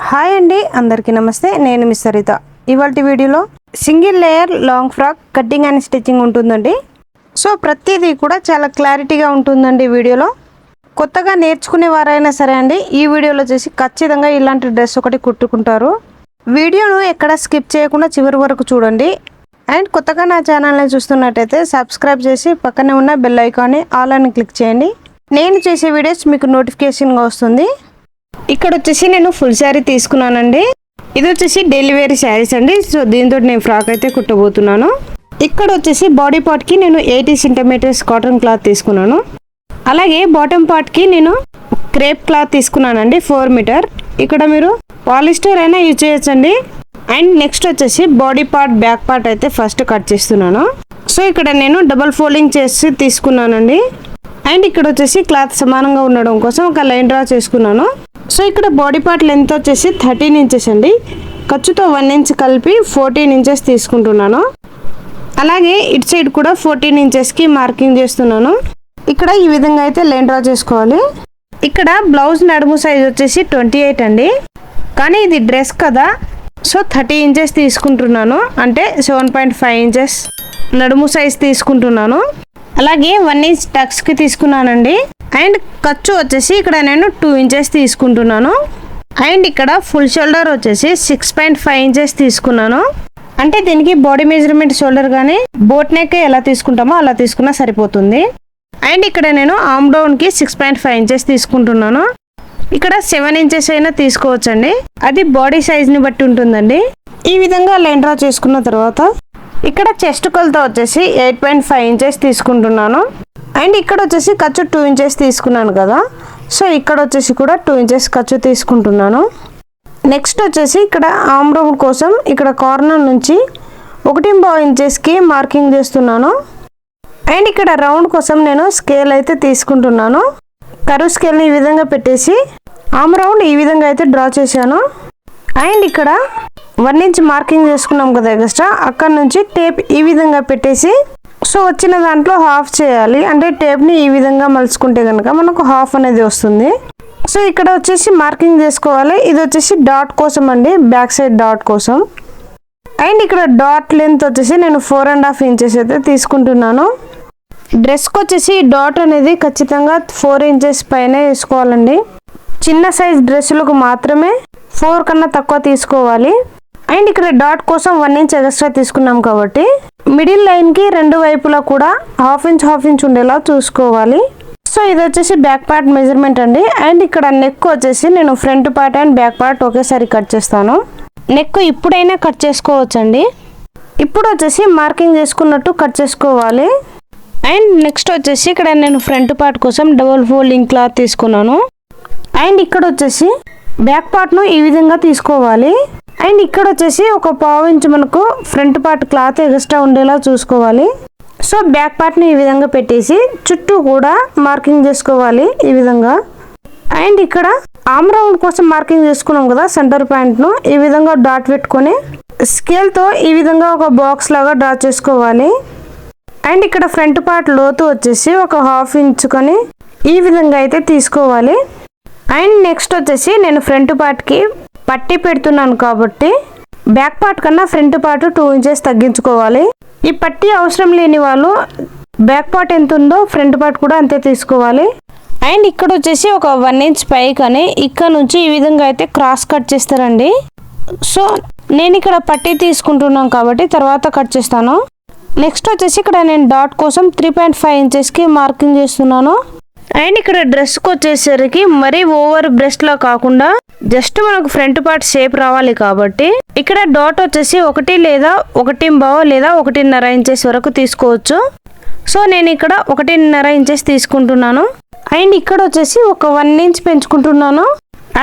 Hi అండి, అందరికీ నమస్తే. నేను మిస్ సరిత. ఇవాల్టి వీడియోలో single layer long frock cutting and stitching ఉంటుందండి. సో ప్రతిదీ కూడా చాలా క్లారిటీగా ఉంటుందండి వీడియోలో. కొత్తగా నేర్చుకునే వారైనా సరే అండి ఈ వీడియోలో చేసి ఖచ్చితంగా ఇలాంటి డ్రెస్ ఒకటి కుట్టుకుంటారు. వీడియోను ఎక్కడ స్కిప్ చేయకుండా చివరి వరకు చూడండి. అండ్ కొత్తగా నా ఛానల్ని చూస్తున్నట్టయితే సబ్స్క్రైబ్ చేసి పక్కనే ఉన్న బెల్ ఐకాన్ని ఆల్ అని క్లిక్ చేయండి. నేను చేసే వీడియోస్ మీకు నోటిఫికేషన్గా వస్తుంది. ఇక్కడ వచ్చేసి నేను ఫుల్ శారీ తీసుకున్నానండి. ఇది వచ్చేసి డైలీ వేర్ శారీస్ అండి. సో దీంతో నేను ఫ్రాక్ అయితే కుట్టబోతున్నాను. ఇక్కడ వచ్చేసి బాడీ పార్ట్కి నేను 80 సెంటీమీటర్స్ కాటన్ క్లాత్ తీసుకున్నాను. అలాగే బాటమ్ పార్ట్కి నేను క్రేప్ క్లాత్ తీసుకున్నానండి 4 మీటర్. ఇక్కడ మీరు పాలిస్టర్ అయినా యూజ్ చేయొచ్చండి. అండ్ నెక్స్ట్ వచ్చేసి బాడీ పార్ట్ బ్యాక్ పార్ట్ అయితే ఫస్ట్ కట్ చేస్తున్నాను. సో ఇక్కడ నేను డబల్ ఫోల్డింగ్ చేసి తీసుకున్నానండి. అండ్ ఇక్కడ వచ్చేసి క్లాత్ సమానంగా ఉండడం కోసం ఒక లైన్ డ్రా చేసుకున్నాను. సో ఇక్కడ బాడీ పార్ట్ లెంత్ వచ్చేసి 13 ఇంచెస్ అండి. ఖర్చుతో 1 ఇంచ్ కలిపి 14 ఇంచెస్ తీసుకుంటున్నాను. అలాగే ఇటు సైడ్ కూడా 14 ఇంచెస్కి మార్కింగ్ చేస్తున్నాను. ఇక్కడ ఈ విధంగా అయితే లైన్ డ్రా చేసుకోవాలి. ఇక్కడ బ్లౌజ్ నడుము సైజ్ వచ్చేసి 28 అండి. కానీ ఇది డ్రెస్ కదా, సో 30 ఇంచెస్ తీసుకుంటున్నాను. అంటే 7.5 ఇంచెస్ నడుము సైజ్ తీసుకుంటున్నాను. అలాగే 1 ఇంచ్ టక్స్కి తీసుకున్నానండి. అండ్ ఖర్చు వచ్చేసి ఇక్కడ నేను 2 ఇంచెస్ తీసుకుంటున్నాను. అండ్ ఇక్కడ ఫుల్ షోల్డర్ వచ్చేసి 6.5 ఇంచెస్ తీసుకున్నాను. అంటే దీనికి బాడీ మెజర్మెంట్ షోల్డర్ కానీ బోట్ నెక్ ఎలా తీసుకుంటామో అలా తీసుకున్నా సరిపోతుంది. అండ్ ఇక్కడ నేను ఆర్మ్ డౌన్కి 6.5 ఇంచెస్ తీసుకుంటున్నాను. ఇక్కడ 7 ఇంచెస్ అయినా తీసుకోవచ్చండి, అది బాడీ సైజ్ని బట్టి ఉంటుందండి. ఈ విధంగా లైన్ డ్రా చేసుకున్న తర్వాత ఇక్కడ చెస్ట్ కొలత వచ్చేసి 8.5 ఇంచెస్ తీసుకుంటున్నాను. అండ్ ఇక్కడ వచ్చేసి ఖర్చు 2 ఇంచెస్ తీసుకున్నాను కదా, సో ఇక్కడ వచ్చేసి కూడా 2 ఇంచెస్ ఖర్చు తీసుకుంటున్నాను. నెక్స్ట్ వచ్చేసి ఇక్కడ ఆర్మ్ రౌండ్ కోసం ఇక్కడ కార్నర్ నుంచి 1.5 ఇంచెస్కి మార్కింగ్ చేస్తున్నాను. అండ్ ఇక్కడ రౌండ్ కోసం నేను స్కేల్ అయితే తీసుకుంటున్నాను. కరువు స్కేల్ని ఈ విధంగా పెట్టేసి ఆర్మ్ రౌండ్ ఈ విధంగా అయితే డ్రా చేశాను. అండ్ ఇక్కడ 1 ఇంచ్ మార్కింగ్ చేసుకున్నాం కదా ఎక్స్ట్రా, అక్కడ నుంచి టేప్ ఈ విధంగా పెట్టేసి సో వచ్చిన దాంట్లో హాఫ్ చేయాలి. అంటే టేప్ని ఈ విధంగా మలుచుకుంటే కనుక మనకు హాఫ్ అనేది వస్తుంది. సో ఇక్కడ వచ్చేసి మార్కింగ్ చేసుకోవాలి. ఇది వచ్చేసి డాట్ కోసం అండి, బ్యాక్ సైడ్ డాట్ కోసం. అండ్ ఇక్కడ డాట్ లెంత్ వచ్చేసి నేను 4.5 ఇంచెస్ అయితే తీసుకుంటున్నాను. డ్రెస్కి వచ్చేసి డాట్ అనేది ఖచ్చితంగా 4 ఇంచెస్ పైన వేసుకోవాలండి. చిన్న సైజ్ డ్రెస్సులకు మాత్రమే 4 కన్నా తక్కువ తీసుకోవాలి. అండ్ ఇక్కడ డాట్ కోసం 1 ఇంచ్ ఎక్స్ట్రా తీసుకున్నాం కాబట్టి మిడిల్ లైన్కి 2 వైపులా కూడా హాఫ్ ఇంచ్ ఉండేలా చూసుకోవాలి. సో ఇది వచ్చేసి బ్యాక్ పార్ట్ మెజర్మెంట్ అండి. అండ్ ఇక్కడ నెక్ వచ్చేసి నేను front part and back part ఒకేసారి కట్ చేస్తాను. నెక్ ఇప్పుడైనా కట్ చేసుకోవచ్చండి. ఇప్పుడు వచ్చేసి మార్కింగ్ చేసుకున్నట్టు కట్ చేసుకోవాలి. అండ్ నెక్స్ట్ వచ్చేసి ఇక్కడ నేను ఫ్రంట్ పార్ట్ కోసం డబుల్ ఫోల్డింగ్ క్లాత్ తీసుకున్నాను. అండ్ ఇక్కడ వచ్చేసి బ్యాక్ పార్ట్ను ఈ విధంగా తీసుకోవాలి. అండ్ ఇక్కడ వచ్చేసి ఒక 1/2 ఇంచ్ మనకు ఫ్రంట్ పార్ట్ క్లాత్ ఎక్స్ట్రా ఉండేలా చూసుకోవాలి. సో బ్యాక్ పార్ట్ని ఈ విధంగా పెట్టేసి చుట్టూ కూడా మార్కింగ్ చేసుకోవాలి ఈ విధంగా. అండ్ ఇక్కడ ఆర్మ్ రౌండ్ కోసం మార్కింగ్ చేసుకున్నాం కదా సెంటర్ పాయింట్ను, ఈ విధంగా డాట్ పెట్టుకొని స్కేల్తో ఈ విధంగా ఒక బాక్స్ లాగా డ్రా చేసుకోవాలి. అండ్ ఇక్కడ ఫ్రంట్ పార్ట్ లోతు వచ్చేసి ఒక 1/2 ఇంచ్ కొని ఈ విధంగా అయితే తీసుకోవాలి. అండ్ నెక్స్ట్ వచ్చేసి నేను ఫ్రంట్ పార్ట్కి పట్టి పెడుతున్నాను కాబట్టి బ్యాక్ పార్ట్ కన్నా ఫ్రంట్ పార్ట్ 2 ఇంచెస్ తగ్గించుకోవాలి. ఈ పట్టి అవసరం లేని వాళ్ళు బ్యాక్ పార్ట్ ఎంత ఉందో ఫ్రంట్ పార్ట్ కూడా అంతే తీసుకోవాలి. అండ్ ఇక్కడ వచ్చేసి ఒక 1 ఇంచ్ పైకని ఇక్కడ నుంచి ఈ విధంగా అయితే క్రాస్ కట్ చేస్తారండి. సో నేను ఇక్కడ పట్టి తీసుకుంటున్నాను కాబట్టి తర్వాత కట్ చేస్తాను. నెక్స్ట్ వచ్చేసి ఇక్కడ నేను డాట్ కోసం 3.5 ఇంచెస్కి మార్కింగ్ చేస్తున్నాను. అండ్ ఇక్కడ డ్రెస్కి వచ్చేసరికి మరీ ఓవర్ బ్రెస్ట్లో కాకుండా జస్ట్ మనకు ఫ్రంట్ పార్ట్ షేప్ రావాలి కాబట్టి ఇక్కడ డాట్ వచ్చేసి 1 లేదా 1.5 లేదా 1.5 ఇంచెస్ వరకు తీసుకోవచ్చు. సో నేను ఇక్కడ 1.5 ఇంచెస్ తీసుకుంటున్నాను. అండ్ ఇక్కడ వచ్చేసి ఒక 1 ఇంచ్ పెంచుకుంటున్నాను.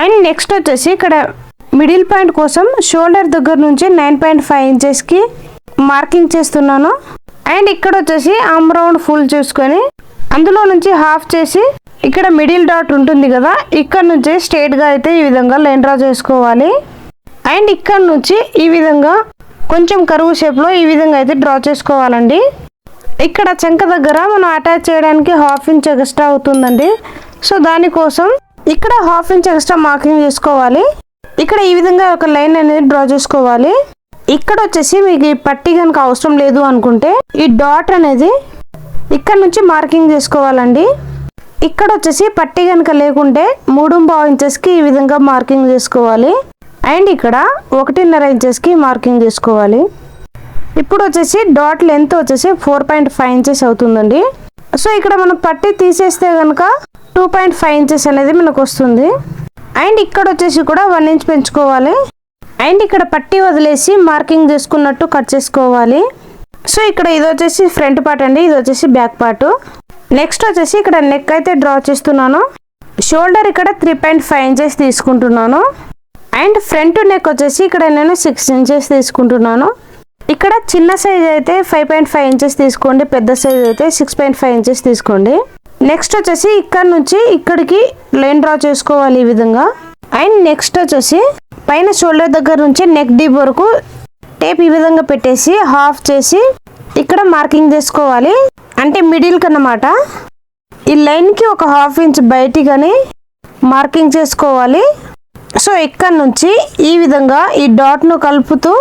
అండ్ నెక్స్ట్ వచ్చేసి ఇక్కడ మిడిల్ పాయింట్ కోసం షోల్డర్ దగ్గర నుంచి 9.5 ఇంచెస్కి మార్కింగ్ చేస్తున్నాను. అండ్ ఇక్కడ వచ్చేసి ఆర్మ్ రౌండ్ ఫుల్ చూసుకొని అందులో నుంచి హాఫ్ చేసి ఇక్కడ మిడిల్ డాట్ ఉంటుంది కదా, ఇక్కడ నుంచి స్ట్రైట్గా అయితే ఈ విధంగా లైన్ డ్రా చేసుకోవాలి. అండ్ ఇక్కడ నుంచి ఈ విధంగా కొంచెం కరువు షేప్లో ఈ విధంగా అయితే డ్రా చేసుకోవాలండి. ఇక్కడ చంక దగ్గర మనం అటాచ్ చేయడానికి 1/2 ఇంచ్ ఎక్స్ట్రా అవుతుందండి. సో దానికోసం ఇక్కడ 1/2 ఇంచ్ ఎక్స్ట్రా మార్కింగ్ చేసుకోవాలి. ఇక్కడ ఈ విధంగా ఒక లైన్ అనేది డ్రా చేసుకోవాలి. ఇక్కడ వచ్చేసి మీకు ఈ పట్టీ కనుక అవసరం లేదు అనుకుంటే ఈ డాట్ అనేది ఇక్కడ నుంచి మార్కింగ్ చేసుకోవాలండి. ఇక్కడ వచ్చేసి పట్టీ కనుక లేకుంటే 3.5 ఇంచెస్కి ఈ విధంగా మార్కింగ్ చేసుకోవాలి. అండ్ ఇక్కడ 1.5 ఇంచెస్కి మార్కింగ్ చేసుకోవాలి. ఇప్పుడు వచ్చేసి డాట్ లెంత్ వచ్చేసి 4.5 ఇంచెస్ అవుతుందండి. సో ఇక్కడ మనం పట్టీ తీసేస్తే కనుక 2.5 ఇంచెస్ అనేది మనకు వస్తుంది. అండ్ ఇక్కడ వచ్చేసి కూడా 1 ఇంచ్ పెంచుకోవాలి. అండ్ ఇక్కడ పట్టీ వదిలేసి మార్కింగ్ చేసుకున్నట్టు కట్ చేసుకోవాలి. సో ఇక్కడ ఇది వచ్చేసి ఫ్రంట్ పార్ట్ అండి, ఇది వచ్చేసి బ్యాక్ పార్ట్. నెక్స్ట్ వచ్చేసి ఇక్కడ నెక్ అయితే డ్రా చేస్తున్నాను. షోల్డర్ ఇక్కడ 3.5 ఇంచెస్ తీసుకుంటున్నాను. అండ్ ఫ్రంట్ నెక్ వచ్చేసి ఇక్కడ నేను 6 ఇంచెస్ తీసుకుంటున్నాను. ఇక్కడ చిన్న సైజ్ అయితే 5.5 ఇంచెస్ తీసుకోండి, పెద్ద సైజ్ అయితే 6.5 ఇంచెస్ తీసుకోండి. నెక్స్ట్ వచ్చేసి ఇక్కడ నుంచి ఇక్కడికి లైన్ డ్రా చేసుకోవాలి ఈ విధంగా. అండ్ నెక్స్ట్ వచ్చేసి పైన షోల్డర్ దగ్గర నుంచి నెక్ డీప్ వరకు టేప్ ఈ విధంగా పెట్టేసి హాఫ్ చేసి ఇక్కడ మార్కింగ్ చేసుకోవాలి. అంటే మిడిల్ కన్నమాట. ఈ లైన్కి ఒక 1/2 ఇంచ్ బయటికని మార్కింగ్ చేసుకోవాలి. సో ఇక్కడ నుంచి ఈ విధంగా ఈ డాట్ను కలుపుతూ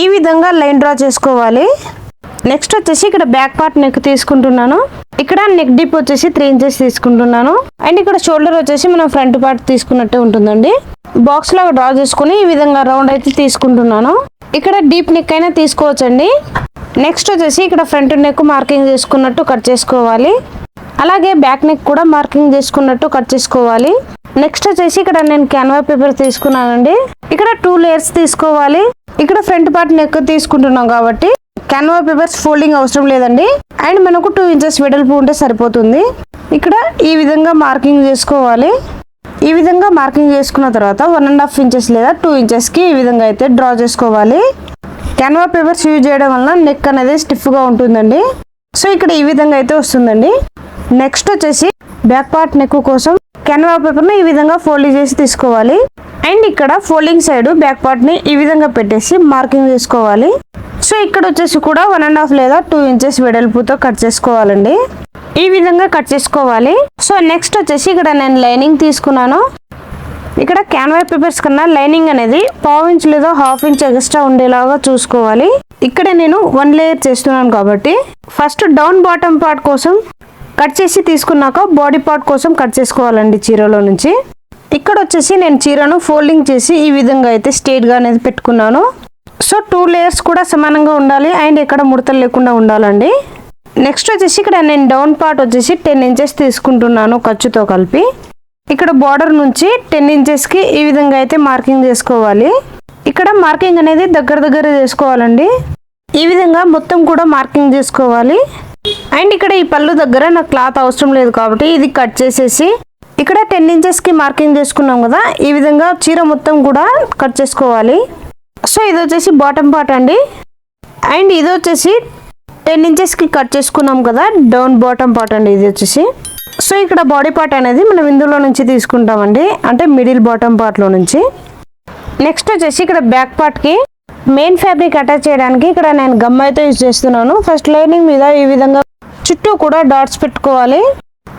ఈ విధంగా లైన్ డ్రా చేసుకోవాలి. నెక్స్ట్ వచ్చేసి ఇక్కడ బ్యాక్ పార్ట్ నెక్ తీసుకుంటున్నాను. ఇక్కడ నెక్ డీప్ వచ్చేసి 3 ఇంచెస్ తీసుకుంటున్నాను. అండ్ ఇక్కడ షోల్డర్ వచ్చేసి మనం ఫ్రంట్ పార్ట్ తీసుకున్నట్టే ఉంటుందండి. బాక్స్ లాగా డ్రా చేసుకుని ఈ విధంగా రౌండ్ అయితే తీసుకుంటున్నాను. ఇక్కడ డీప్ నెక్ అయినా తీసుకోవచ్చండి. నెక్స్ట్ వచ్చేసి ఇక్కడ ఫ్రంట్ నెక్ మార్కింగ్ చేసుకున్నట్టు కట్ చేసుకోవాలి. అలాగే బ్యాక్ నెక్ కూడా మార్కింగ్ చేసుకున్నట్టు కట్ చేసుకోవాలి. నెక్స్ట్ వచ్చేసి ఇక్కడ నేను క్యాన్వా పేపర్ తీసుకున్నానండి. ఇక్కడ 2 లేయర్స్ తీసుకోవాలి. ఇక్కడ ఫ్రంట్ పార్ట్ నెక్ తీసుకుంటున్నాం కాబట్టి క్యాన్వా పేపర్స్ ఫోల్డింగ్ అవసరం లేదండి. అండ్ మనకు 2 ఇంచెస్ వెడల్పు ఉంటే సరిపోతుంది. ఇక్కడ ఈ విధంగా మార్కింగ్ చేసుకోవాలి. ఈ విధంగా మార్కింగ్ చేసుకున్న తర్వాత 1.5 ఇంచెస్ లేదా 2 ఇంచెస్కి ఈ విధంగా అయితే డ్రా చేసుకోవాలి. క్యాన్వా పేపర్స్ యూజ్ చేయడం వలన నెక్ అనేది స్టిఫ్గా ఉంటుందండి. సో ఇక్కడ ఈ విధంగా అయితే వస్తుందండి. నెక్స్ట్ వచ్చేసి బ్యాక్ పార్ట్ నెక్ కోసం క్యాన్వా పేపర్ని ఈ విధంగా ఫోల్డింగ్ చేసి తీసుకోవాలి. అండ్ ఇక్కడ ఫోల్డింగ్ సైడ్ బ్యాక్ పార్ట్ని ఈ విధంగా పెట్టేసి మార్కింగ్ చేసుకోవాలి. సో ఇక్కడ వచ్చేసి కూడా 1.5 లేదా 2 ఇంచెస్ వెడల్పుతో కట్ చేసుకోవాలండి. ఈ విధంగా కట్ చేసుకోవాలి. సో నెక్స్ట్ వచ్చేసి ఇక్కడ నేను లైనింగ్ తీసుకున్నాను. ఇక్కడ క్యాన్వా పేపర్స్ కన్నా లైనింగ్ అనేది 1/2 ఇంచ్ లేదా 1/2 ఇంచ్ ఎక్స్ట్రా ఉండేలాగా చూసుకోవాలి. ఇక్కడ నేను 1 లేయర్ చేస్తున్నాను కాబట్టి ఫస్ట్ డౌన్ బాటమ్ పార్ట్ కోసం కట్ చేసి తీసుకున్నాక బాడీ పార్ట్ కోసం కట్ చేసుకోవాలండి చీరలో నుంచి. ఇక్కడ వచ్చేసి నేను చీరను ఫోల్డింగ్ చేసి ఈ విధంగా అయితే స్ట్రైట్గా అనేది పెట్టుకున్నాను. సో 2 లేయర్స్ కూడా సమానంగా ఉండాలి. అండ్ ఇక్కడ ముడతలు లేకుండా ఉండాలండి. నెక్స్ట్ వచ్చేసి ఇక్కడ నేను డౌన్ పార్ట్ వచ్చేసి 10 ఇంచెస్ తీసుకుంటున్నాను ఖర్చుతో కలిపి. ఇక్కడ బార్డర్ నుంచి 10 ఇంచెస్కి ఈ విధంగా అయితే మార్కింగ్ చేసుకోవాలి. ఇక్కడ మార్కింగ్ అనేది దగ్గర చేసుకోవాలండి. ఈ విధంగా మొత్తం కూడా మార్కింగ్ చేసుకోవాలి. అండ్ ఇక్కడ ఈ పళ్ళు దగ్గర నాకు క్లాత్ అవసరం లేదు కాబట్టి ఇది కట్ చేసేసి ఇక్కడ 10 ఇంచెస్కి మార్కింగ్ చేసుకున్నాం కదా, ఈ విధంగా చీర మొత్తం కూడా కట్ చేసుకోవాలి. సో ఇది వచ్చేసి బాటమ్ పార్ట్ అండి. అండ్ ఇది వచ్చేసి 10 ఇంచెస్కి కట్ చేసుకున్నాం కదా, డౌన్ బాటమ్ పార్ట్ అండి ఇది వచ్చేసి. సో ఇక్కడ బాడీ పార్ట్ అనేది మనం ఇందులో నుంచి తీసుకుంటామండి, అంటే మిడిల్ బాటమ్ పార్ట్లో నుంచి. నెక్స్ట్ వచ్చేసి ఇక్కడ బ్యాక్ పార్ట్కి మెయిన్ ఫ్యాబ్రిక్ అటాచ్ చేయడానికి ఇక్కడ నేను గమ్ అయితే యూజ్ చేస్తున్నాను. ఫస్ట్ లైనింగ్ మీద ఈ విధంగా చుట్టూ కూడా డాట్స్ పెట్టుకోవాలి.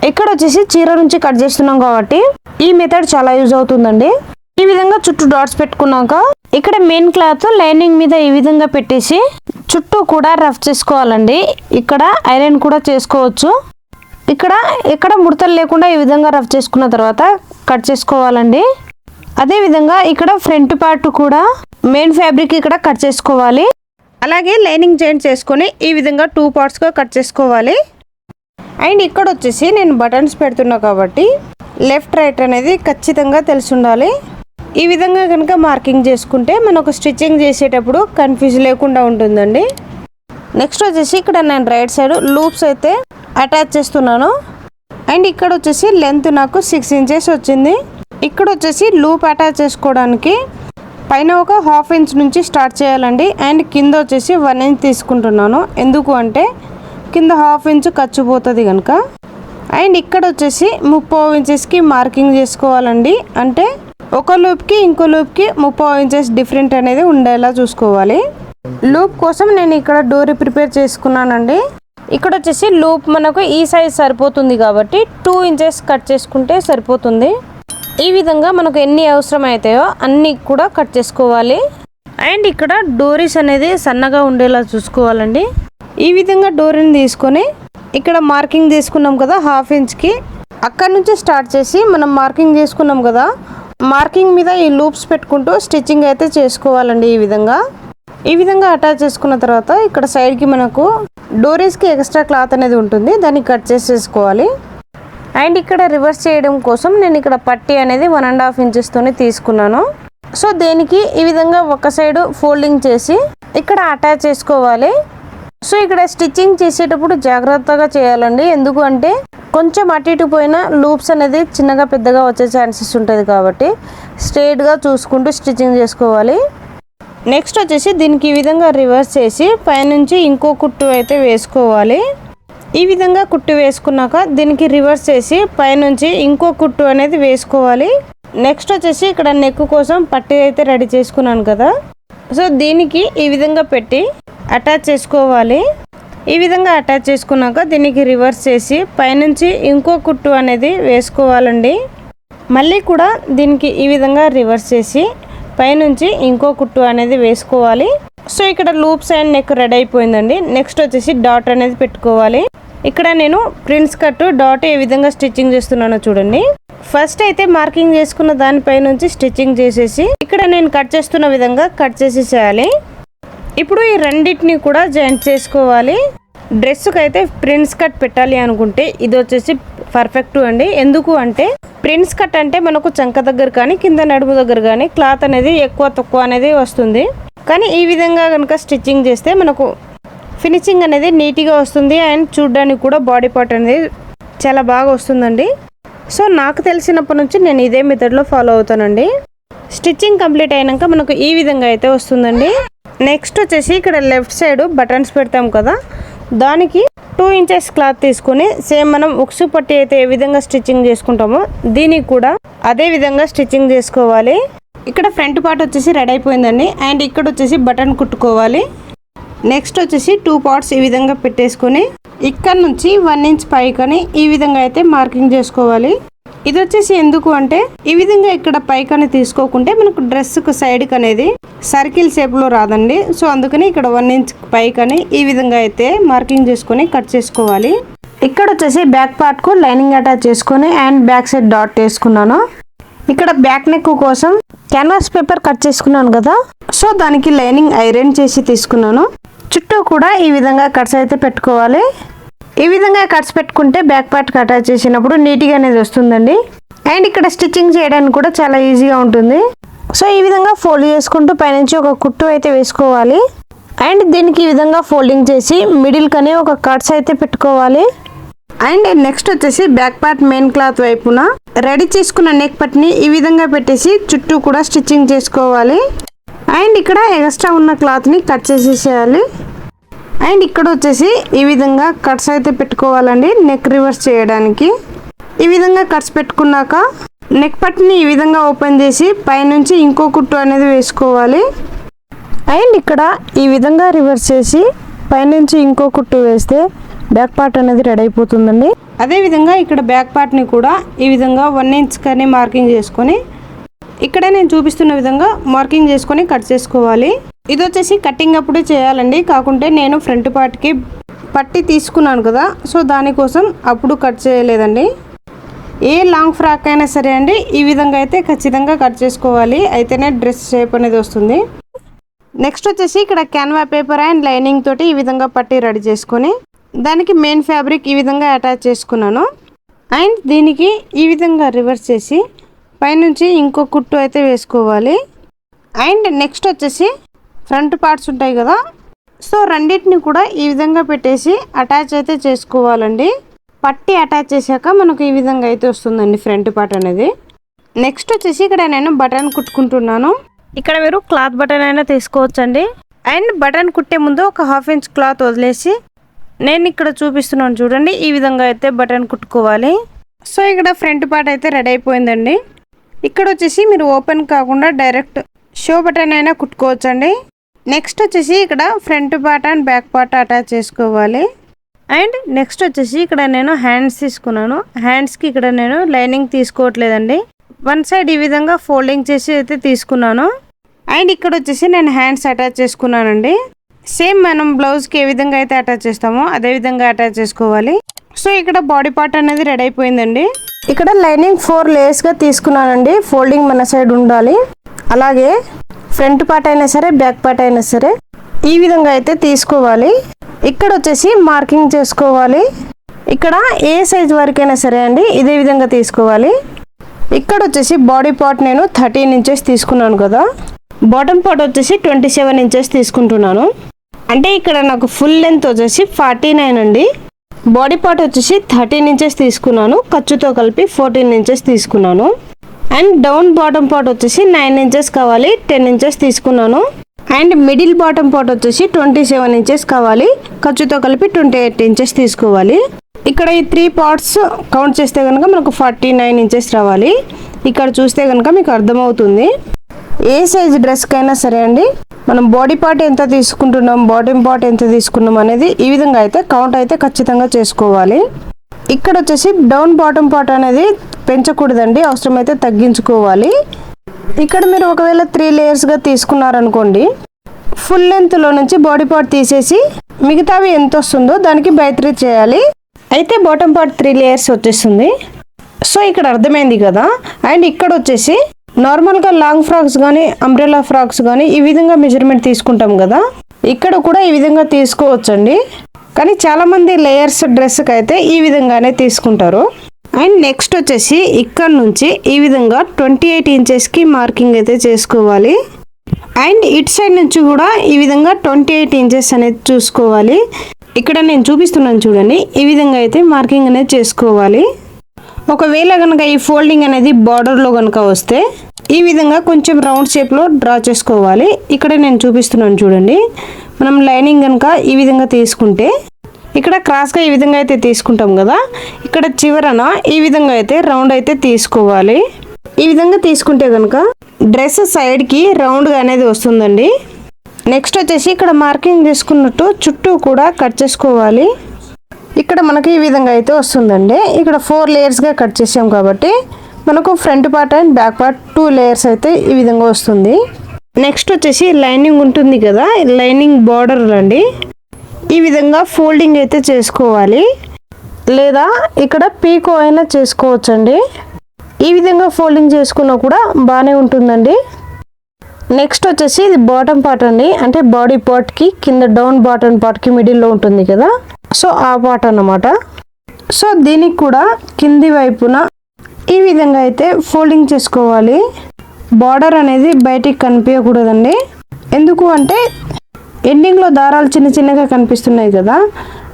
ఇక్కడ వచ్చేసి చీర నుంచి కట్ చేస్తున్నాం కాబట్టి ఈ మెథడ్ చాలా యూజ్ అవుతుందండి. ఈ విధంగా చుట్టూ డాట్స్ పెట్టుకున్నాక ఇక్కడ మెయిన్ క్లాత్ లైనింగ్ మీద ఈ విధంగా పెట్టేసి చుట్టూ కూడా రఫ్ చేసుకోవాలండి. ఇక్కడ ఐరన్ కూడా చేసుకోవచ్చు. ఇక్కడ ముడతలు లేకుండా ఈ విధంగా రఫ్ చేసుకున్న తర్వాత కట్ చేసుకోవాలండి. అదే విధంగా ఇక్కడ ఫ్రంట్ పార్ట్ కూడా మెయిన్ ఫ్యాబ్రిక్ ఇక్కడ కట్ చేసుకోవాలి. అలాగే లైనింగ్ జాయింట్ చేసుకొని ఈ విధంగా 2 పార్ట్స్గా కట్ చేసుకోవాలి. అండ్ ఇక్కడ వచ్చేసి నేను బటన్స్ పెడుతున్నా కాబట్టి లెఫ్ట్ రైట్ అనేది ఖచ్చితంగా తెలిసి ఉండాలి. ఈ విధంగా కనుక మార్కింగ్ చేసుకుంటే మనకు స్టిచ్చింగ్ చేసేటప్పుడు కన్ఫ్యూజ్ లేకుండా ఉంటుందండి. నెక్స్ట్ వచ్చేసి ఇక్కడ నేను రైట్ సైడ్ లూప్స్ అయితే అటాచ్ చేస్తున్నాను. అండ్ ఇక్కడ వచ్చేసి లెంత్ నాకు 6 ఇంచెస్ వచ్చింది. ఇక్కడ వచ్చేసి లూప్ అటాచ్ చేసుకోవడానికి పైన ఒక 1/2 ఇంచ్ నుంచి స్టార్ట్ చేయాలండి. అండ్ కింద వచ్చేసి 1 ఇంచ్ తీసుకుంటున్నాను. ఎందుకు అంటే కింద 1/2 ఇంచ్ ఖర్చు పోతుంది కనుక. అండ్ ఇక్కడ వచ్చేసి 30 ఇంచెస్కి మార్కింగ్ చేసుకోవాలండి. అంటే ఒక లూప్కి ఇంకో లూప్కి 30 ఇంచెస్ డిఫరెంట్ అనేది ఉండేలా చూసుకోవాలి. లూప్ కోసం నేను ఇక్కడ డోరీ ప్రిపేర్ చేసుకున్నానండి. ఇక్కడ వచ్చేసి లూప్ మనకు ఈ సైజ్ సరిపోతుంది కాబట్టి 2 ఇంచెస్ కట్ చేసుకుంటే సరిపోతుంది. ఈ విధంగా మనకు ఎన్ని అవసరం అవుతాయో అన్నీ కూడా కట్ చేసుకోవాలి. అండ్ ఇక్కడ డోరీస్ అనేది సన్నగా ఉండేలా చూసుకోవాలండి. ఈ విధంగా డోరీని తీసుకొని ఇక్కడ మార్కింగ్ తీసుకున్నాం కదా 1/2 ఇంచ్కి, అక్కడ నుంచి స్టార్ట్ చేసి మనం మార్కింగ్ చేసుకున్నాం కదా, మార్కింగ్ మీద ఈ లూప్స్ పెట్టుకుంటూ స్టిచ్చింగ్ అయితే చేసుకోవాలండి. ఈ విధంగా అటాచ్ చేసుకున్న తర్వాత ఇక్కడ సైడ్కి మనకు డోరీస్కి ఎక్స్ట్రా క్లాత్ అనేది ఉంటుంది, దాన్ని కట్ చేసేసుకోవాలి. అండ్ ఇక్కడ రివర్స్ చేయడం కోసం నేను ఇక్కడ పట్టీ అనేది 1.5 ఇంచెస్తోనే తీసుకున్నాను. సో దేనికి ఈ విధంగా ఒక సైడ్ ఫోల్డింగ్ చేసి ఇక్కడ అటాచ్ చేసుకోవాలి. సో ఇక్కడ స్టిచ్చింగ్ చేసేటప్పుడు జాగ్రత్తగా చేయాలండి, ఎందుకు అంటే కొంచెం అటు ఇటు పోయిన లూప్స్ అనేది చిన్నగా పెద్దగా వచ్చే ఛాన్సెస్ ఉంటుంది, కాబట్టి స్ట్రైట్గా చూసుకుంటూ స్టిచ్చింగ్ చేసుకోవాలి. నెక్స్ట్ వచ్చేసి దీనికి ఈ విధంగా రివర్స్ చేసి పైనుంచి ఇంకో కుట్టు అయితే వేసుకోవాలి. ఈ విధంగా కుట్టు వేసుకున్నాక దీనికి రివర్స్ చేసి పైనుంచి ఇంకో కుట్టు అనేది వేసుకోవాలి. నెక్స్ట్ వచ్చేసి ఇక్కడ నెక్ కోసం పట్టీ అయితే రెడీ చేసుకున్నాను కదా, సో దీనికి ఈ విధంగా పెట్టి అటాచ్ చేసుకోవాలి. ఈ విధంగా అటాచ్ చేసుకున్నాక దీనికి రివర్స్ చేసి పైనుంచి ఇంకో కుట్టు అనేది వేసుకోవాలండి. మళ్ళీ కూడా దీనికి ఈ విధంగా రివర్స్ చేసి పైనుంచి ఇంకో కుట్టు అనేది వేసుకోవాలి. సో ఇక్కడ లూప్స్ అండ్ నెక్ రెడీ అయిపోయిందండి. నెక్స్ట్ వచ్చేసి డాట్ అనేది పెట్టుకోవాలి. ఇక్కడ నేను ప్రిన్స్ కట్ డాట్ ఏ విధంగా స్టిచ్చింగ్ చేస్తున్నానో చూడండి. ఫస్ట్ అయితే మార్కింగ్ చేసుకున్న దానిపై నుంచి స్టిచ్చింగ్ చేసేసి ఇక్కడ నేను కట్ చేస్తున్న విధంగా కట్ చేసేసేయాలి. ఇప్పుడు ఈ రెండింటిని కూడా జాయింట్ చేసుకోవాలి. డ్రెస్కి అయితే ప్రిన్స్ కట్ పెట్టాలి అనుకుంటే ఇది వచ్చేసి పర్ఫెక్ట్ అండి. ఎందుకు అంటే ప్రిన్స్ కట్ అంటే మనకు చంక దగ్గర కానీ కింద నడుము దగ్గర కానీ క్లాత్ అనేది ఎక్కువ తక్కువ అనేది వస్తుంది. కానీ ఈ విధంగా కనుక స్టిచ్చింగ్ చేస్తే మనకు ఫినిషింగ్ అనేది నీట్గా వస్తుంది అండ్ చూడడానికి కూడా బాడీ పార్ట్ అనేది చాలా బాగా వస్తుందండి. సో నాకు తెలిసినప్పటి నుంచి నేను ఇదే మెథడ్లో ఫాలో అవుతానండి. స్టిచ్చింగ్ కంప్లీట్ అయినాక మనకు ఈ విధంగా అయితే వస్తుందండి. నెక్స్ట్ వచ్చేసి ఇక్కడ లెఫ్ట్ సైడ్ బటన్స్ పెడతాం కదా, దానికి 2 ఇంచెస్ క్లాత్ తీసుకొని సేమ్ మనం ఉక్సు పట్టి అయితే ఏ విధంగా స్టిచ్చింగ్ చేసుకుంటామో దీనికి కూడా అదే విధంగా స్టిచ్చింగ్ చేసుకోవాలి. ఇక్కడ ఫ్రంట్ పార్ట్ వచ్చేసి రెడీ అయిపోయిందండి. అండ్ ఇక్కడ వచ్చేసి బటన్ కుట్టుకోవాలి. నెక్స్ట్ వచ్చేసి 2 పార్ట్స్ ఈ విధంగా పెట్టేసుకొని ఇక్కడ నుంచి 1 ఇంచ్ పైకని ఈ విధంగా అయితే మార్కింగ్ చేసుకోవాలి. ఇది వచ్చేసి ఎందుకు అంటే ఈ విధంగా ఇక్కడ పైకని తీసుకోకుంటే మనకు డ్రెస్కు సైడ్కి అనేది సర్కిల్ షేప్లో రాదండి. సో అందుకని ఇక్కడ 1 ఇంచ్ పైకని ఈ విధంగా అయితే మార్కింగ్ చేసుకొని కట్ చేసుకోవాలి. ఇక్కడ వచ్చేసి బ్యాక్ పార్ట్కు లైనింగ్ అటాచ్ చేసుకొని అండ్ బ్యాక్ సైడ్ డాట్ వేసుకున్నాను. ఇక్కడ బ్యాక్ నెక్ కోసం క్యాన్వాస్ పేపర్ కట్ చేసుకున్నాను కదా, సో దానికి లైనింగ్ ఐరన్ చేసి తీసుకున్నాను. చుట్టూ కూడా ఈ విధంగా కట్స్ అయితే పెట్టుకోవాలి. ఈ విధంగా కట్స్ పెట్టుకుంటే బ్యాక్ పార్ట్కి అటాచ్ చేసినప్పుడు నీట్గా అనేది వస్తుందండి. అండ్ ఇక్కడ స్టిచ్చింగ్ చేయడానికి కూడా చాలా ఈజీగా ఉంటుంది. సో ఈ విధంగా ఫోల్డ్ చేసుకుంటూ పైనుంచి ఒక కుట్టు అయితే వేసుకోవాలి. అండ్ దీనికి ఈ విధంగా ఫోల్డింగ్ చేసి మిడిల్ కనే ఒక కట్స్ అయితే పెట్టుకోవాలి. అండ్ నెక్స్ట్ వచ్చేసి బ్యాక్ పార్ట్ మెయిన్ క్లాత్ వైపున రెడీ చేసుకున్న నెక్ పట్టిని ఈ విధంగా పెట్టేసి చుట్టూ కూడా స్టిచ్చింగ్ చేసుకోవాలి. అండ్ ఇక్కడ ఎక్స్ట్రా ఉన్న క్లాత్ని కట్ చేసేసేయాలి. అండ్ ఇక్కడ వచ్చేసి ఈ విధంగా కట్స్ అయితే పెట్టుకోవాలండి నెక్ రివర్స్ చేయడానికి. ఈ విధంగా కట్స్ పెట్టుకున్నాక నెక్ పట్టిని ఈ విధంగా ఓపెన్ చేసి పైనుంచి ఇంకో కుట్టు అనేది వేసుకోవాలి. అండ్ ఇక్కడ ఈ విధంగా రివర్స్ చేసి పైనుంచి ఇంకో కుట్టు వేస్తే బ్యాక్ పార్ట్ అనేది రెడీ అయిపోతుందండి. అదేవిధంగా ఇక్కడ బ్యాక్ పార్ట్ని కూడా ఈ విధంగా 1 ఇంచ్ కానీ మార్కింగ్ చేసుకొని ఇక్కడ నేను చూపిస్తున్న విధంగా మార్కింగ్ చేసుకొని కట్ చేసుకోవాలి. ఇది వచ్చేసి కటింగ్ అప్పుడే చేయాలండి, కాకుంటే నేను ఫ్రంట్ పార్ట్కి పట్టి తీసుకున్నాను కదా, సో దానికోసం అప్పుడు కట్ చేయలేదండి. ఏ లాంగ్ ఫ్రాక్ అయినా సరే అండి ఈ విధంగా అయితే ఖచ్చితంగా కట్ చేసుకోవాలి, అయితేనే డ్రెస్ షేప్ అనేది వస్తుంది. నెక్స్ట్ వచ్చేసి ఇక్కడ క్యాన్వా పేపర్ అండ్ లైనింగ్ తోటి ఈ విధంగా పట్టి రెడీ చేసుకొని దానికి మెయిన్ ఫ్యాబ్రిక్ ఈ విధంగా అటాచ్ చేసుకున్నాను. అండ్ దీనికి ఈ విధంగా రివర్స్ చేసి పైనుంచి ఇంకో కుట్టు అయితే వేసుకోవాలి. అండ్ నెక్స్ట్ వచ్చేసి ఫ్రంట్ పార్ట్స్ ఉంటాయి కదా, సో రెండింటిని కూడా ఈ విధంగా పెట్టేసి అటాచ్ అయితే చేసుకోవాలండి. పట్టి అటాచ్ చేశాక మనకు ఈ విధంగా అయితే వస్తుందండి ఫ్రంట్ పార్ట్ అనేది. నెక్స్ట్ వచ్చేసి ఇక్కడ నేను బటన్ కుట్టుకుంటున్నాను. ఇక్కడ మీరు క్లాత్ బటన్ అయినా తీసుకోవచ్చండి. అండ్ బటన్ కుట్టే ముందు ఒక 1/2 ఇంచ్ క్లాత్ వదిలేసి నేను ఇక్కడ చూపిస్తున్నాను చూడండి, ఈ విధంగా అయితే బటన్ కుట్టుకోవాలి. సో ఇక్కడ ఫ్రంట్ పార్ట్ అయితే రెడీ అయిపోయిందండి. ఇక్కడ వచ్చేసి మీరు ఓపెన్ కాకుండా డైరెక్ట్ షో బటన్ అయినా కుట్టుకోవచ్చండి. నెక్స్ట్ వచ్చేసి ఇక్కడ front part and back part attach చేసుకోవాలి. అండ్ నెక్స్ట్ వచ్చేసి ఇక్కడ నేను హ్యాండ్స్ తీసుకున్నాను. హ్యాండ్స్కి ఇక్కడ నేను లైనింగ్ తీసుకోవట్లేదండి, వన్ సైడ్ ఈ విధంగా ఫోల్డింగ్ చేసి అయితే తీసుకున్నాను. అండ్ ఇక్కడ వచ్చేసి నేను హ్యాండ్స్ అటాచ్ చేసుకున్నానండి. సేమ్ మనం బ్లౌజ్కి ఏ విధంగా అయితే అటాచ్ చేస్తామో అదే విధంగా అటాచ్ చేసుకోవాలి. సో ఇక్కడ బాడీ పార్ట్ అనేది రెడీ అయిపోయిందండి. ఇక్కడ లైనింగ్ 4 లేయర్స్గా తీసుకున్నానండి. ఫోల్డింగ్ మన సైడ్ ఉండాలి. అలాగే ఫ్రంట్ పార్ట్ అయినా సరే బ్యాక్ పార్ట్ అయినా సరే ఈ విధంగా అయితే తీసుకోవాలి. ఇక్కడ వచ్చేసి మార్కింగ్ చేసుకోవాలి. ఇక్కడ ఏ సైజ్ వరకైనా సరే అండి ఇదే విధంగా తీసుకోవాలి. ఇక్కడ వచ్చేసి బాడీ పార్ట్ నేను 13 ఇంచెస్ తీసుకున్నాను కదా, బాటమ్ పార్ట్ వచ్చేసి 27 ఇంచెస్ తీసుకుంటున్నాను. అంటే ఇక్కడ నాకు ఫుల్ లెంత్ వచ్చేసి 49 అండి. బాడీ పార్ట్ వచ్చేసి 13 ఇంచెస్ తీసుకున్నాను, ఖర్చుతో కలిపి 14 ఇంచెస్ తీసుకున్నాను. అండ్ డౌన్ బాటమ్ పార్ట్ వచ్చేసి 9 ఇంచెస్ కావాలి, 10 ఇంచెస్ తీసుకున్నాను. అండ్ మిడిల్ బాటమ్ పార్ట్ వచ్చేసి 27 ఇంచెస్ కావాలి, ఖర్చుతో కలిపి 28 ఇంచెస్ తీసుకోవాలి. ఇక్కడ ఈ 3 పార్ట్స్ కౌంట్ చేస్తే కనుక మనకు 49 ఇంచెస్ రావాలి. ఇక్కడ చూస్తే కనుక మీకు అర్థమవుతుంది. ఏ సైజ్ డ్రెస్కైనా సరే అండి మనం బాడీ పార్ట్ ఎంత తీసుకుంటున్నాం, బాటమ్ పార్ట్ ఎంత తీసుకున్నాం అనేది ఈ విధంగా అయితే కౌంట్ అయితే ఖచ్చితంగా చేసుకోవాలి. ఇక్కడ వచ్చేసి డౌన్ బాటమ్ పార్ట్ అనేది పెంచకూడదండి, అవసరమైతే తగ్గించుకోవాలి. ఇక్కడ మీరు ఒకవేళ 3 లేయర్స్గా తీసుకున్నారనుకోండి, ఫుల్ లెంత్లో నుంచి బాడీ పార్ట్ తీసేసి మిగతావి ఎంత వస్తుందో దానికి బై 3 చేయాలి. అయితే బాటమ్ పార్ట్ 3 లేయర్స్ వచ్చేస్తుంది. సో ఇక్కడ అర్థమైంది కదా. అండ్ ఇక్కడ వచ్చేసి నార్మల్గా లాంగ్ ఫ్రాక్స్ కానీ అంబ్రెల్లా ఫ్రాక్స్ కానీ ఈ విధంగా మెజర్మెంట్ తీసుకుంటాం కదా, ఇక్కడ కూడా ఈ విధంగా తీసుకోవచ్చండి. కానీ చాలామంది లేయర్స్ డ్రెస్కి అయితే ఈ విధంగానే తీసుకుంటారు. అండ్ నెక్స్ట్ వచ్చేసి ఇక్కడ నుంచి ఈ విధంగా 28 ఇంచెస్కి మార్కింగ్ అయితే చేసుకోవాలి. అండ్ ఇటు సైడ్ నుంచి కూడా ఈ విధంగా 28 ఇంచెస్ అనేది చూసుకోవాలి. ఇక్కడ నేను చూపిస్తున్నాను చూడండి, ఈ విధంగా అయితే మార్కింగ్ అనేది చేసుకోవాలి. ఒకవేళ కనుక ఈ ఫోల్డింగ్ అనేది బార్డర్లో కనుక వస్తే ఈ విధంగా కొంచెం రౌండ్ షేప్లో డ్రా చేసుకోవాలి. ఇక్కడ నేను చూపిస్తున్నాను చూడండి, మనం లైనింగ్ కనుక ఈ విధంగా తీసుకుంటే ఇక్కడ క్రాస్గా ఈ విధంగా అయితే తీసుకుంటాం కదా, ఇక్కడ చివరన ఈ విధంగా అయితే రౌండ్ అయితే తీసుకోవాలి. ఈ విధంగా తీసుకుంటే కనుక డ్రెస్ సైడ్కి రౌండ్గా అనేది వస్తుందండి. నెక్స్ట్ వచ్చేసి ఇక్కడ మార్కింగ్ చేసుకున్నట్టు చుట్టూ కూడా కట్ చేసుకోవాలి. ఇక్కడ మనకి ఈ విధంగా అయితే వస్తుందండి. ఇక్కడ 4 లేయర్స్గా కట్ చేసాం కాబట్టి మనకు front part and back part 2 layers అయితే ఈ విధంగా వస్తుంది. నెక్స్ట్ వచ్చేసి లైనింగ్ ఉంటుంది కదా, లైనింగ్ బార్డర్ అండి ఈ విధంగా ఫోల్డింగ్ అయితే చేసుకోవాలి. లేదా ఇక్కడ పీకో అయినా చేసుకోవచ్చండి. ఈ విధంగా ఫోల్డింగ్ చేసుకున్నా కూడా బాగానే ఉంటుందండి. నెక్స్ట్ వచ్చేసి ఇది బాటమ్ పార్ట్ అండి, అంటే బాడీ పార్ట్కి కింద డౌన్ బాటమ్ పార్ట్కి మిడిల్లో ఉంటుంది కదా, సో ఆ పార్ట్ అన్నమాట. సో దీనికి కూడా కింది వైపున ఈ విధంగా అయితే ఫోల్డింగ్ చేసుకోవాలి. బార్డర్ అనేది బయటికి కనిపించకూడదండి. ఎందుకు అంటే ఎండింగ్లో దారాలు చిన్న చిన్నగా కనిపిస్తున్నాయి కదా,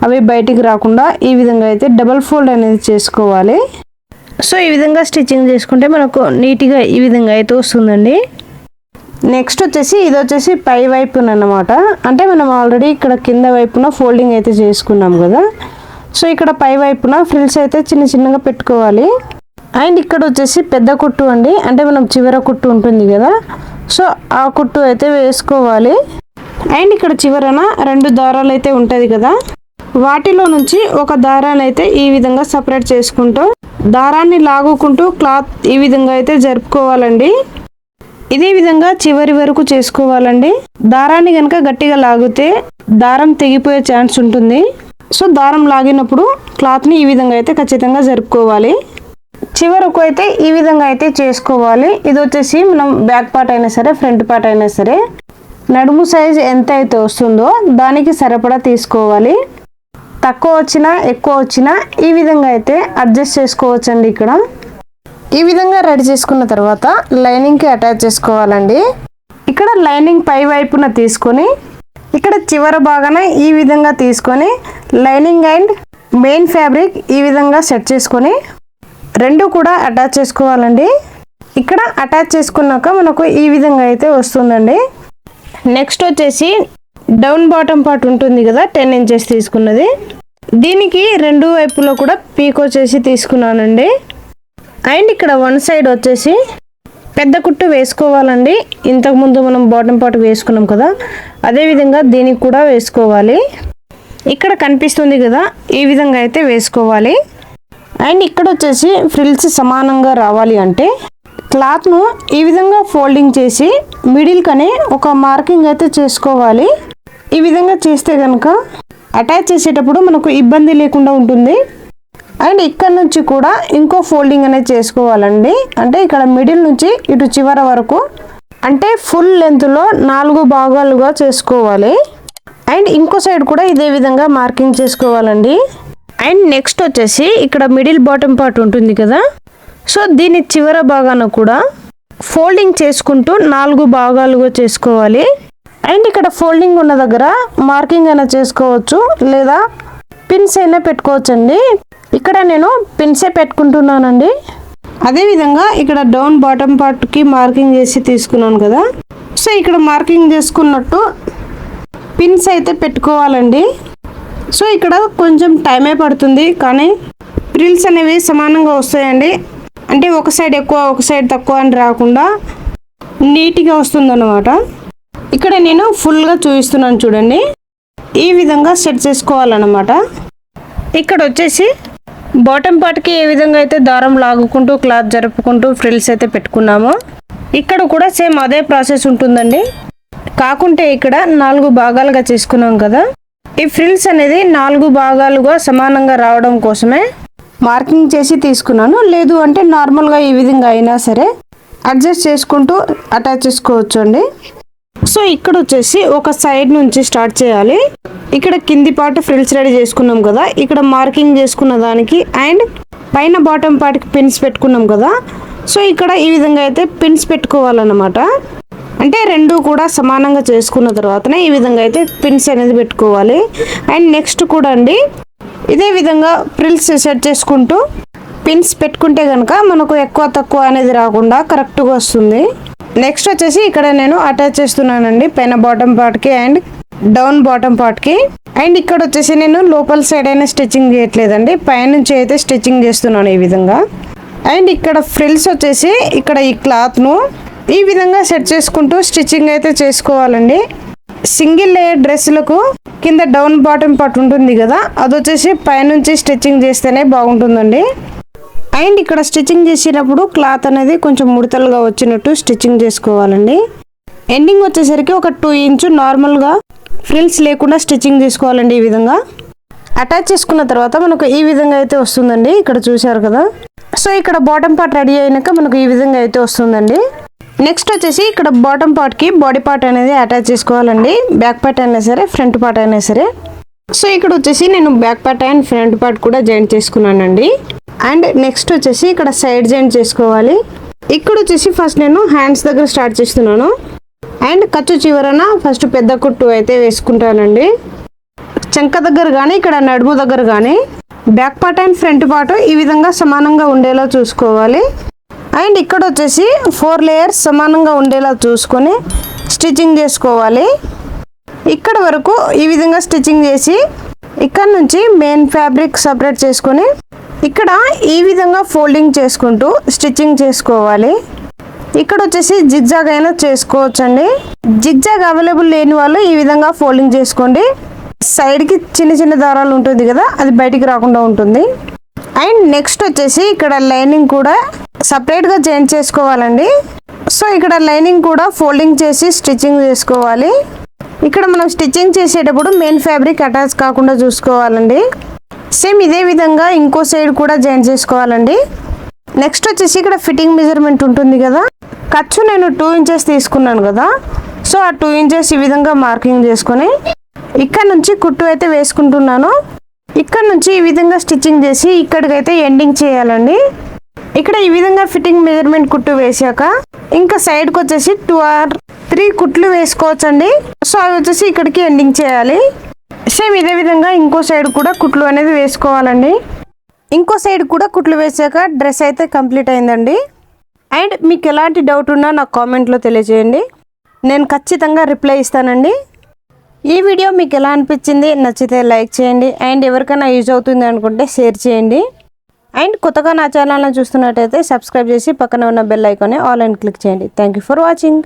అవి బయటికి రాకుండా ఈ విధంగా అయితే డబల్ ఫోల్డ్ అనేది చేసుకోవాలి. సో ఈ విధంగా స్టిచ్చింగ్ చేసుకుంటే మనకు నీట్గా ఈ విధంగా అయితే వస్తుందండి. నెక్స్ట్ వచ్చేసి ఇది వచ్చేసి పై వైపున అన్నమాట, అంటే మనం ఆల్రెడీ ఇక్కడ కింద వైపున ఫోల్డింగ్ అయితే చేసుకున్నాం కదా, సో ఇక్కడ పై వైపున ఫ్రిల్స్ అయితే చిన్న చిన్నగా పెట్టుకోవాలి. అండ్ ఇక్కడ వచ్చేసి పెద్ద కుట్టు అండి, అంటే మనం చివర కుట్టు ఉంటుంది కదా, సో ఆ కుట్టు అయితే వేసుకోవాలి. అండ్ ఇక్కడ చివరన 2 దారాలు అయితే ఉంటుంది కదా, వాటిలో నుంచి ఒక దారాన్ని అయితే ఈ విధంగా సపరేట్ చేసుకుంటూ దారాన్ని లాగుకుంటూ క్లాత్ ఈ విధంగా అయితే జరుపుకోవాలండి. ఇదే విధంగా చివరి వరకు చేసుకోవాలండి. దారాన్ని కనుక గట్టిగా లాగితే దారం తెగిపోయే ఛాన్స్ ఉంటుంది. సో దారం లాగినప్పుడు క్లాత్ని ఈ విధంగా అయితే ఖచ్చితంగా జరుపుకోవాలి. చివరకు అయితే ఈ విధంగా అయితే చేసుకోవాలి. ఇది వచ్చేసి మనం బ్యాక్ పార్ట్ అయినా సరే ఫ్రంట్ పార్ట్ అయినా సరే నడుము సైజ్ ఎంత అయితే వస్తుందో దానికి సరిపడా తీసుకోవాలి. తక్కువ వచ్చినా ఎక్కువ వచ్చినా ఈ విధంగా అయితే అడ్జస్ట్ చేసుకోవచ్చండి. ఇక్కడ ఈ విధంగా రెడీ చేసుకున్న తర్వాత లైనింగ్కి అటాచ్ చేసుకోవాలండి. ఇక్కడ లైనింగ్ పై వైపున తీసుకొని ఇక్కడ చివరి భాగాన ఈ విధంగా తీసుకొని లైనింగ్ అండ్ మెయిన్ ఫ్యాబ్రిక్ ఈ విధంగా సెట్ చేసుకొని 2 కూడా అటాచ్ చేసుకోవాలండి. ఇక్కడ అటాచ్ చేసుకున్నాక మనకు ఈ విధంగా అయితే వస్తుందండి. నెక్స్ట్ వచ్చేసి డౌన్ బాటమ్ పార్ట్ ఉంటుంది కదా 10 ఇంచెస్ తీసుకున్నది, దీనికి 2 వైపులో కూడా పీకో చేసి తీసుకున్నానండి. అండ్ ఇక్కడ 1 సైడ్ వచ్చేసి పెద్ద కుట్టు వేసుకోవాలండి. ఇంతకుముందు మనం బాటమ్ పార్ట్ వేసుకున్నాం కదా, అదేవిధంగా దీనికి కూడా వేసుకోవాలి. ఇక్కడ కనిపిస్తుంది కదా, ఈ విధంగా అయితే వేసుకోవాలి. అండ్ ఇక్కడ వచ్చేసి ఫ్రిల్స్ సమానంగా రావాలి అంటే క్లాత్ను ఈ విధంగా ఫోల్డింగ్ చేసి మిడిల్ కని ఒక మార్కింగ్ అయితే చేసుకోవాలి. ఈ విధంగా చేస్తే కనుక అటాచ్ చేసేటప్పుడు మనకు ఇబ్బంది లేకుండా ఉంటుంది. అండ్ ఇక్కడ నుంచి కూడా ఇంకో ఫోల్డింగ్ అనేది చేసుకోవాలండి. అంటే ఇక్కడ మిడిల్ నుంచి ఇటు చివర వరకు అంటే ఫుల్ లెంత్లో 4 భాగాలుగా చేసుకోవాలి. అండ్ ఇంకో సైడ్ కూడా ఇదే విధంగా మార్కింగ్ చేసుకోవాలండి. అండ్ నెక్స్ట్ వచ్చేసి ఇక్కడ మిడిల్ బాటమ్ పార్ట్ ఉంటుంది కదా, సో దీని చివర భాగాన కూడా ఫోల్డింగ్ చేసుకుంటూ 4 భాగాలుగా చేసుకోవాలి. అండ్ ఇక్కడ ఫోల్డింగ్ ఉన్న దగ్గర మార్కింగ్ అయినా చేసుకోవచ్చు లేదా పిన్స్ అయినా పెట్టుకోవచ్చండి. ఇక్కడ నేను పిన్సే పెట్టుకుంటున్నానండి. అదేవిధంగా ఇక్కడ డౌన్ బాటమ్ పార్ట్కి మార్కింగ్ చేసి తీసుకున్నాను కదా, సో ఇక్కడ మార్కింగ్ చేసుకున్నట్టు పిన్స్ అయితే పెట్టుకోవాలండి. సో ఇక్కడ కొంచెం టైమే పడుతుంది కానీ ఫ్రిల్స్ అనేవి సమానంగా వస్తాయండి. అంటే ఒక సైడ్ ఎక్కువ ఒక సైడ్ తక్కువ అని రాకుండా నీట్గా వస్తుందన్నమాట. ఇక్కడ నేను ఫుల్గా చూపిస్తున్నాను చూడండి. ఈ విధంగా సెట్ చేసుకోవాలన్నమాట. ఇక్కడ వచ్చేసి బాటమ్ పార్ట్కి ఏ విధంగా అయితే దారం లాగుకుంటూ క్లాత్ జరుపుకుంటూ ఫ్రిల్స్ అయితే పెట్టుకున్నామో ఇక్కడ కూడా సేమ్ అదే ప్రాసెస్ ఉంటుందండి. కాకుంటే ఇక్కడ 4 భాగాలుగా చేసుకున్నాం కదా, ఈ ఫ్రిల్స్ అనేది 4 భాగాలుగా సమానంగా రావడం కోసమే మార్కింగ్ చేసి తీసుకున్నాను. లేదు అంటే నార్మల్గా ఈ విధంగా అయినా సరే అడ్జస్ట్ చేసుకుంటూ అటాచ్ చేసుకోవచ్చు అండి. సో ఇక్కడ వచ్చేసి ఒక సైడ్ నుంచి స్టార్ట్ చేయాలి. ఇక్కడ కింది పార్ట్ ఫ్రిల్స్ రెడీ చేసుకున్నాం కదా, ఇక్కడ మార్కింగ్ చేసుకున్న దానికి అండ్ పైన బాటమ్ పార్ట్కి పిన్స్ పెట్టుకున్నాం కదా, సో ఇక్కడ ఈ విధంగా అయితే పిన్స్ పెట్టుకోవాలన్నమాట. అంటే రెండు కూడా సమానంగా చేసుకున్న తర్వాతనే ఈ విధంగా అయితే పిన్స్ అనేది పెట్టుకోవాలి. అండ్ నెక్స్ట్ కూడా అండి ఇదే విధంగా ఫ్రిల్స్ సెట్ చేసుకుంటూ పిన్స్ పెట్టుకుంటే కనుక మనకు ఎక్కువ తక్కువ అనేది రాకుండా కరెక్ట్గా వస్తుంది. నెక్స్ట్ వచ్చేసి ఇక్కడ నేను అటాచ్ చేస్తున్నానండి పైన బాటమ్ పార్ట్కి అండ్ డౌన్ బాటమ్ పార్ట్కి. అండ్ ఇక్కడ వచ్చేసి నేను లోపల సైడ్ అయినా స్టిచ్చింగ్ చేయట్లేదండి, పైనుంచి అయితే స్టిచ్చింగ్ చేస్తున్నాను ఈ విధంగా. అండ్ ఇక్కడ ఫ్రిల్స్ వచ్చేసి ఇక్కడ ఈ క్లాత్ను ఈ విధంగా సెట్ చేసుకుంటూ స్టిచ్చింగ్ అయితే చేసుకోవాలండి. సింగిల్ లేయర్ డ్రెస్సులకు కింద డౌన్ బాటమ్ పార్ట్ ఉంటుంది కదా, అది వచ్చేసి పైనుంచి స్టిచ్చింగ్ చేస్తేనే బాగుంటుందండి. అండ్ ఇక్కడ స్టిచ్చింగ్ చేసేటప్పుడు క్లాత్ అనేది కొంచెం ముడతలుగా వచ్చినట్టు స్టిచ్చింగ్ చేసుకోవాలండి. ఎండింగ్ వచ్చేసరికి ఒక 2 ఇంచు నార్మల్గా ఫ్రిల్స్ లేకుండా స్టిచ్చింగ్ చేసుకోవాలండి. ఈ విధంగా అటాచ్ చేసుకున్న తర్వాత మనకు ఈ విధంగా అయితే వస్తుందండి. ఇక్కడ చూశారు కదా, సో ఇక్కడ బాటమ్ పార్ట్ రెడీ అయినాక మనకు ఈ విధంగా అయితే వస్తుందండి. నెక్స్ట్ వచ్చేసి ఇక్కడ బాటమ్ పార్ట్కి బాడీ పార్ట్ అనేది అటాచ్ చేసుకోవాలండి. బ్యాక్ పార్ట్ అయినా సరే ఫ్రంట్ పార్ట్ అయినా సరే. సో ఇక్కడ వచ్చేసి నేను back part and front part కూడా జాయింట్ చేసుకున్నానండి. అండ్ నెక్స్ట్ వచ్చేసి ఇక్కడ సైడ్ జాయింట్ చేసుకోవాలి. ఇక్కడ వచ్చేసి ఫస్ట్ నేను హ్యాండ్స్ దగ్గర స్టార్ట్ చేస్తున్నాను. అండ్ ఖర్చు చివరన ఫస్ట్ పెద్ద కుట్టు అయితే వేసుకుంటానండి. చంక దగ్గర కానీ ఇక్కడ నడుము దగ్గర కానీ back part and front part ఈ విధంగా సమానంగా ఉండేలా చూసుకోవాలి. అండ్ ఇక్కడ వచ్చేసి 4 లేయర్స్ సమానంగా ఉండేలా చూసుకొని స్టిచ్చింగ్ చేసుకోవాలి. ఇక్కడ వరకు ఈ విధంగా స్టిచ్చింగ్ చేసి ఇక్కడ నుంచి మెయిన్ ఫ్యాబ్రిక్ సపరేట్ చేసుకొని ఇక్కడ ఈ విధంగా ఫోల్డింగ్ చేసుకుంటూ స్టిచ్చింగ్ చేసుకోవాలి. ఇక్కడ వచ్చేసి జిగ్జాగ్ అయినా చేసుకోవచ్చండి. జిగ్జాగ్ అవైలబుల్ లేని వాళ్ళు ఈ విధంగా ఫోల్డింగ్ చేసుకోండి. సైడ్కి చిన్న చిన్న దారాలు ఉంటుంది కదా, అది బయటికి రాకుండా ఉంటుంది. అండ్ నెక్స్ట్ వచ్చేసి ఇక్కడ లైనింగ్ కూడా సపరేట్గా జాయిన్ చేసుకోవాలండి. సో ఇక్కడ లైనింగ్ కూడా ఫోల్డింగ్ చేసి స్టిచ్చింగ్ చేసుకోవాలి. ఇక్కడ మనం స్టిచ్చింగ్ చేసేటప్పుడు మెయిన్ ఫ్యాబ్రిక్ అటాచ్ కాకుండా చూసుకోవాలండి. సేమ్ ఇదే విధంగా ఇంకో సైడ్ కూడా జాయిన్ చేసుకోవాలండి. నెక్స్ట్ వచ్చేసి ఇక్కడ ఫిట్టింగ్ మెజర్మెంట్ ఉంటుంది కదా, ఖర్చు నేను 2 ఇంచెస్ తీసుకున్నాను కదా, సో ఆ 2 ఇంచెస్ ఈ విధంగా మార్కింగ్ చేసుకొని ఇక్కడ నుంచి కుట్టు అయితే వేసుకుంటున్నాను. ఇక్కడ నుంచి ఈ విధంగా స్టిచ్చింగ్ చేసి ఇక్కడికైతే ఎండింగ్ చేయాలండి. ఇక్కడ ఈ విధంగా ఫిట్టింగ్ మెజర్మెంట్ కుట్టు వేసాక ఇంకా సైడ్కి వచ్చేసి 2 or 3 కుట్లు వేసుకోవచ్చండి. సో అవి వచ్చేసి ఇక్కడికి ఎండింగ్ చేయాలి. సేమ్ ఇదే విధంగా ఇంకో సైడ్ కూడా కుట్లు అనేది వేసుకోవాలండి. ఇంకో సైడ్ కూడా కుట్లు వేసాక డ్రెస్ అయితే కంప్లీట్ అయిందండి. అండ్ మీకు ఎలాంటి డౌట్ ఉన్నా నాకు కామెంట్లో తెలియజేయండి, నేను ఖచ్చితంగా రిప్లై ఇస్తానండి. ఈ వీడియో మీకు ఎలా అనిపించింది, నచ్చితే లైక్ చేయండి. అండ్ ఎవరికైనా యూజ్ అవుతుంది అనుకుంటే షేర్ చేయండి. అండ్ కొత్తగా నా ఛానల్ని చూస్తున్నట్టయితే సబ్స్క్రైబ్ చేసి పక్కన ఉన్న బెల్ ఐకాన్ని ఆల్ అని క్లిక్ చేయండి. Thank you for watching.